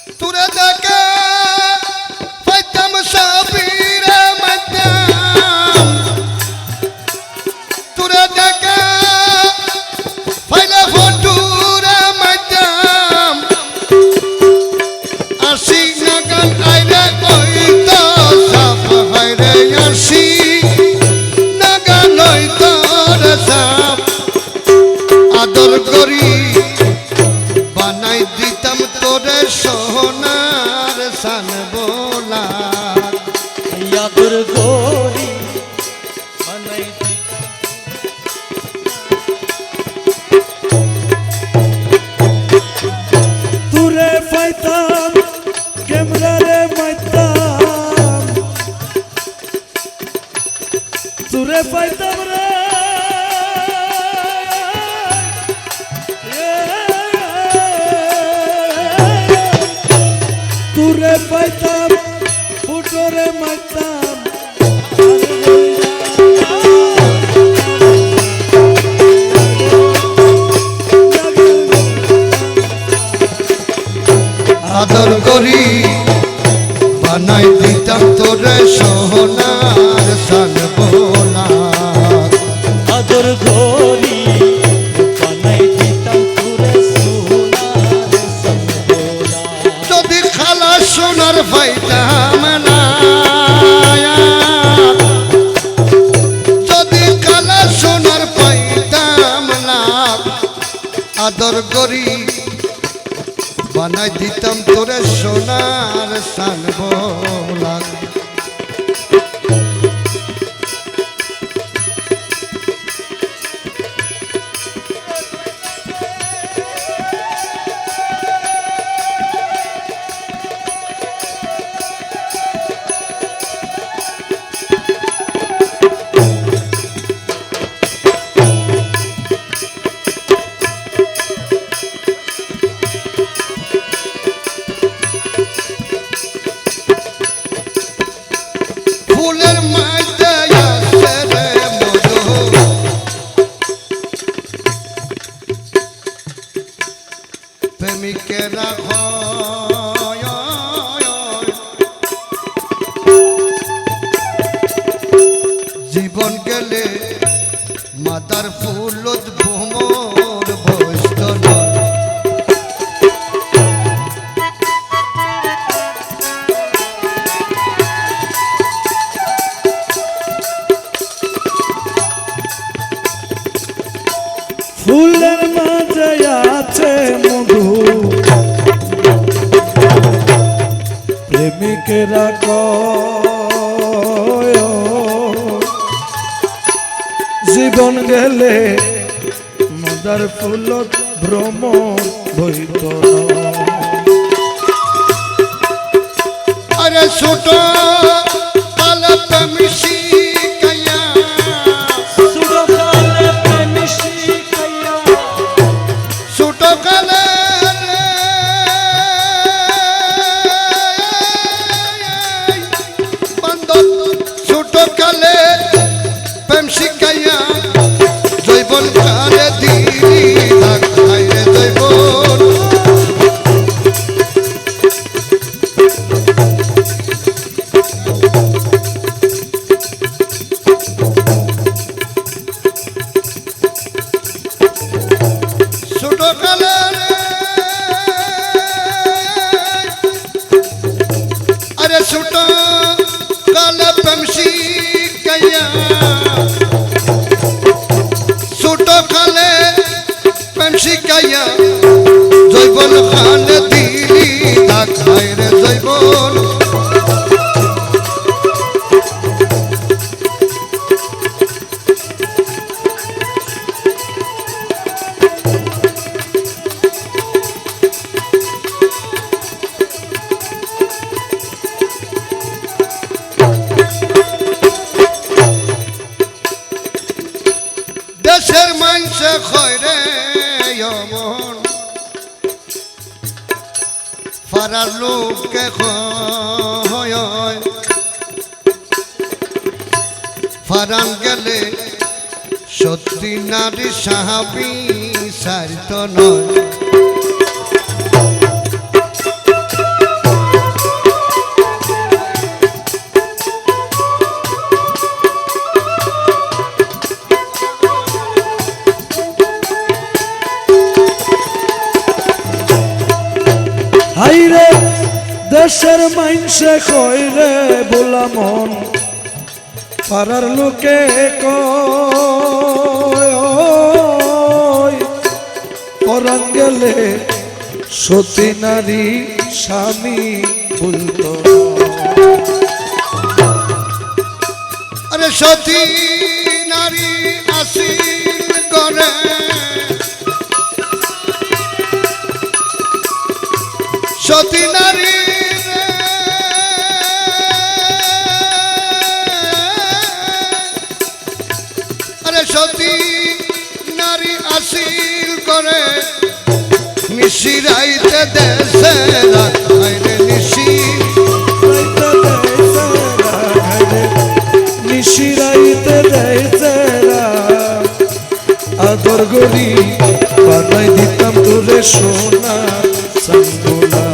তুরে দেখে পাইতাম সাবিরে মাইতাম তুরে দেখে পাইলে ফটুরে মাইতাম আসি নাগান আইরে কইত সাপ হাইরে আসি নাগান হইত রে সাপ আদর করি বানাই দিতাম তোরে সোনার সান বোলা আদর করি বানাই তুরে পাইতাম কেমরা রে মাইতাম তুরে পাইতাম রে তুরে পাইতাম ফুটরে মাইতাম আদর করি বানাই দিতাম তোরে সোনার সান বোলা আদর করি বানাই দিতাম তুরে সোনার সম্বোলা যদি খালা সোনার পাইতাম না যদি খালা সোনার পাইতাম না আদর করি বানাই দিতাম তোরে সোনার সান বোলা ফুলের মাঝে আছে রে মধু প্রেমিকেরা হয় জীবন গেলে মাতার ফুলত ভ্রমর বস্ত নয় ফুলের মাঝে আছে মধু প্রেমিকেরা কয় জীবন গেলে মাদার ফুলত ভ্রম বইত আরে ছোট আলাপ মিশি কায়া ছোট কালে বান্ধব ছোট কালে প্রেম শিখাইয়া জৈবন কালে দিলি রে জৈবন ছোট কালে আরে ছোট কালে প্রেম শিখাইয়া ছোট কালে প্রেম শিখাইয়া জৈবন কালে দিলি রে জৈবন দেশের মানুষে খয় রে অমন ফারার লোককে খয় ফারান গেলে সত্যি নারী সাহাবি সারিত নয় হাইরে দেশের মাইনসে কইরে বলা মন পাড়ার লোকে কয় পরাণ গেলে সতী নারী স্বামী বলতো আরে সতী নারী আসিল করে সতী নারী আরে সতী নারী আসিল করে নিশিরাইতে দেশে রাখাইরে নিশিরাইতে দেশে আদর গরি বানাই দিতাম তোরে সোনা সঙ্গুলা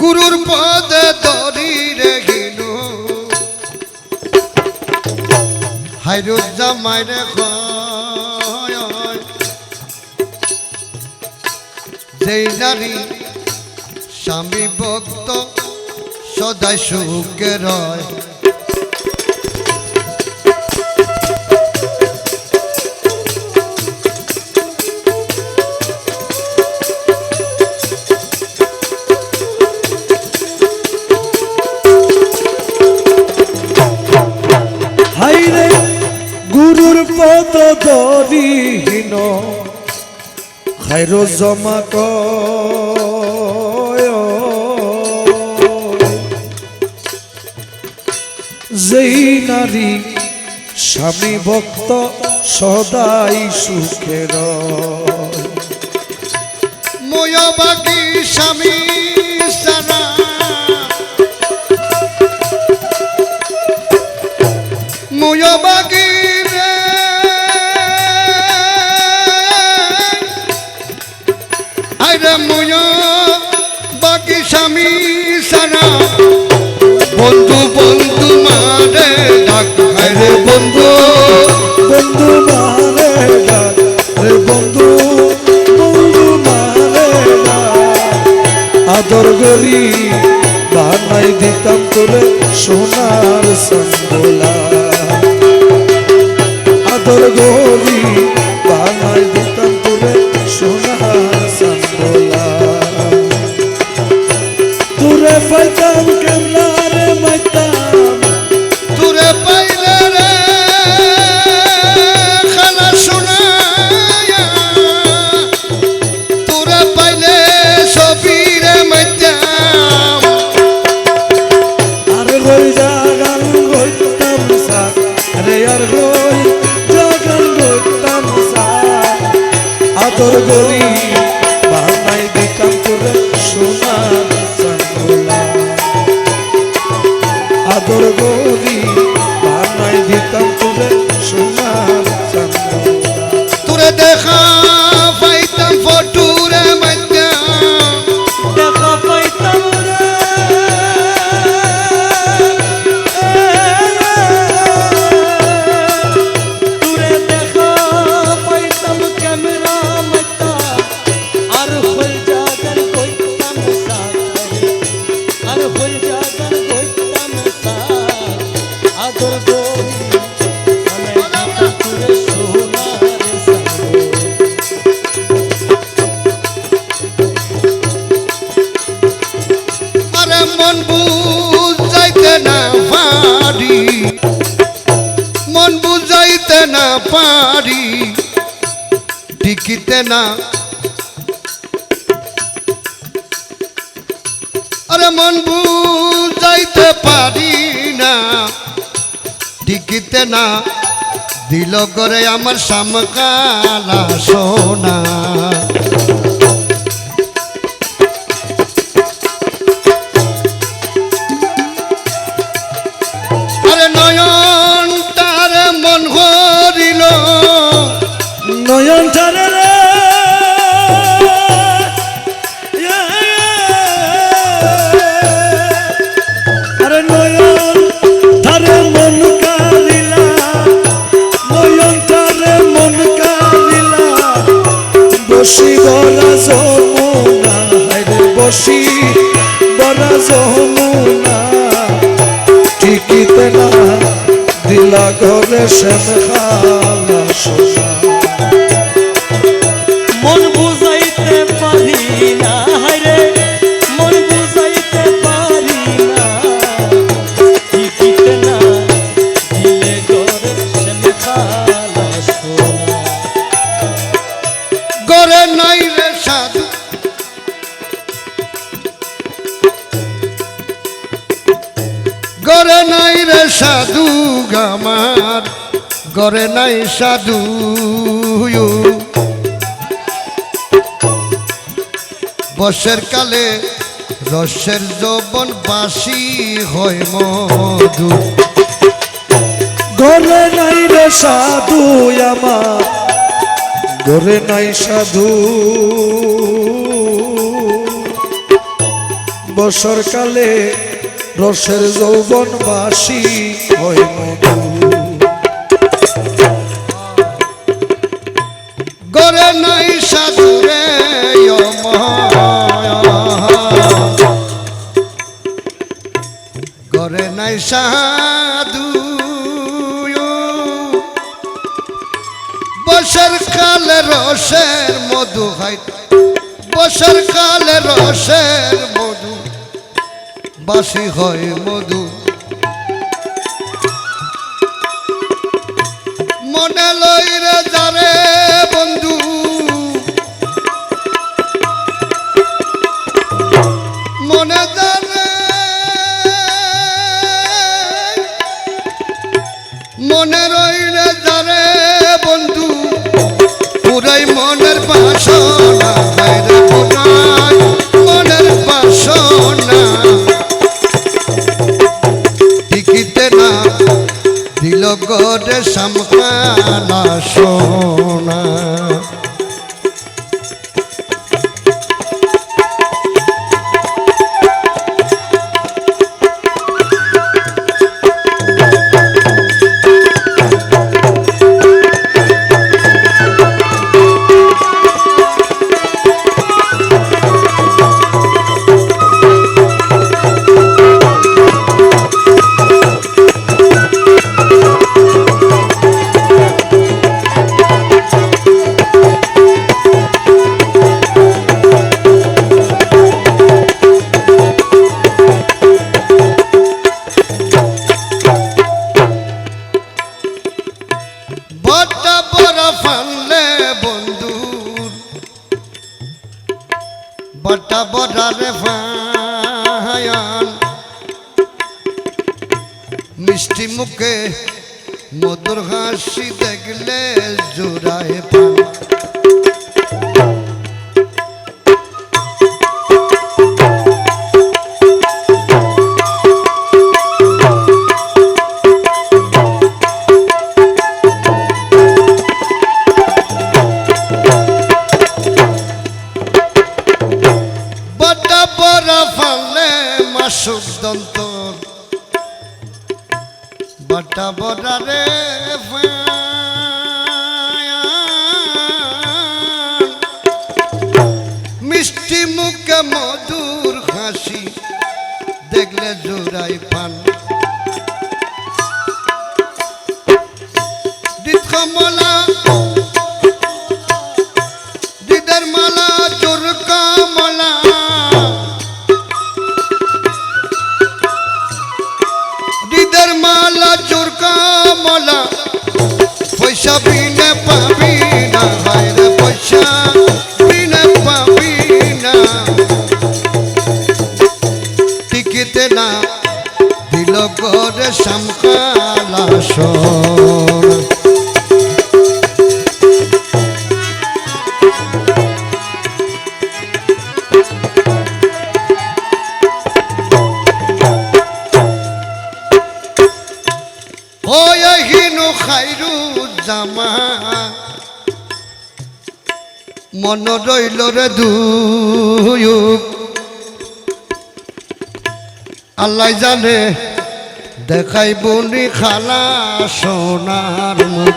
গুরুর পদে দরি রেখিনু হাইরুজ জামাই রে যেই নারী স্বামী ভক্ত সদাই সুখে রয় হাইরে গুরুর পদ দরিহীন খাইর জমা কয় যেই নারী স্বামী ভক্ত সদাই সুখের ময়বাগী স্বামী সারা ময়বাগী রে আরে ময়বাগী স্বামী সারা বন্ধু বন্ধু মারে ডাক রে বন্ধু বন্ধু মারে ডাক রে বন্ধু বন্ধু মারে ডাক আদর গরি বানাই দিতাম তোরে সোনার সঙ্গোলা আদর গরি বানাই দিতাম তোরে সোনার সঙ্গোলা তোরে পাইতাম কেমনা রে মাইতাম তোরে পাইলে রে খালা শোনায়া তোরে পাইলে সবিরে মাইতাম আরে হই জাগান গইতাম সা আরে আর হই জাগান গইতাম সা আদর গরি বানাই দিতাম তোরে সোনার সঙ্গোলা আদর গরি বানাই দিতাম তোরে সোনার সঙ্গোলা তোরে দেখা পাইতাম ফটুরে মাইতাম দেখা পাইতাম রে তোরে দেখা পাইতাম ক্যামেরা মাইতা আর হই জাগান কইতাম সা আর হই জাগান কইতাম সা আদর গরি বানাই দিতাম তোরে সোনার সঙ্গোলা আরে মন বুঝাইতে না পারি মন বুঝাইতে না পারি টিকিতে না আরে মন বুঝাইতে পারি না টিকিতে না দিল করে আমার সামকালা সোনা আরে নয়ন তার মন হরিল নয়ন টানে রে বসি বরা যমুনা টিকিতে না দিলা ঘরে শ্যাম খালা সোনা মন বুঝাইতে পারি না রে মন বুঝাইতে পারি না টিকিতে না দিলে ঘরে শ্যাম খালা সোনা গরে নাই রে সাধু গরে নাই রে সাধু গামার গরে নাই সাধু বর্ষের কালে রসের যৌবন বাসি হয় মধু ঘরে নাই রে সাধু আমার ঘরে নাই সাধু বর্ষাকালে রসের যৌবন বাসি হয় মধু গরে নাই সাধু রে গরে নাই সাধু বসর কালে রসের মধু খাই বসর কালে রসের মধু বাসি হয় মধু মনে লইরে যারে বন্ধু মনে জানে মনে রইলে যারে বন্ধু পুরাই মনের বাসনা বাইরে পুরাই মনের বাসনা টিকিতে না দিল গরে সামখানা সোনা বড় বড় ফানলে বন্ধু বড় বড় রে ফায়ান মিষ্টি মুখে মধুর হাসি দেখলে জোড়ায় পান সুদন্তর বটা বটা রে মিষ্টি মুখে মধুর হাসি দেখলে জোড়াই পান কমলা দিদার মালা চোর কমলা দিদার মালা চোর কমলা পয়সা বিনে পাবি না হায় রে পয়সা বিনে পাবি না টিকিতে না দিল করে শামকালা সোনা মন রইল রে দুয়ুক আল্লাহ জানে দেখাই বনি খালা সোনার মুখ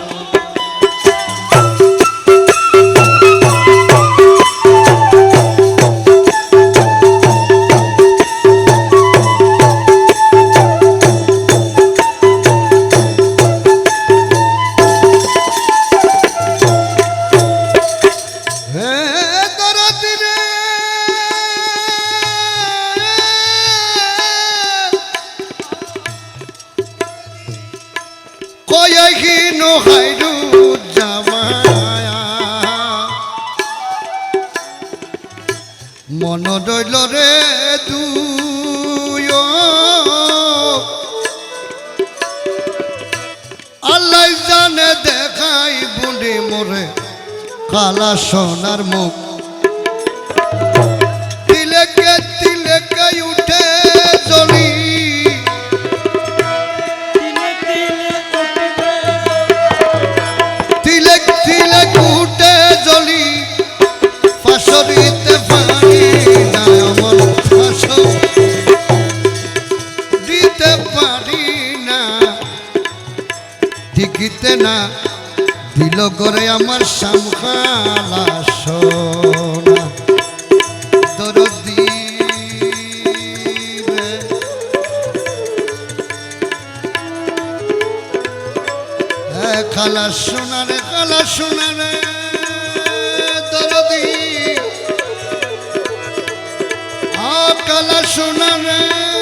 মন রইল রে দুই আল্লাহ জানে দেখাই বুড়ি মোরে কালা সোনার মুখ তিলেকে তিলেকে উঠে জ্বলি তিলেক তিলেক উঠে জ্বলি ফাঁসরিতে পারি না আমার ফাঁসো দিতে পারি না টিকিতে না দিল করে আমার শামখালা সোনা দরদি খালা সোনা রে খালা সোনা রে দরদি কালা সোনা রে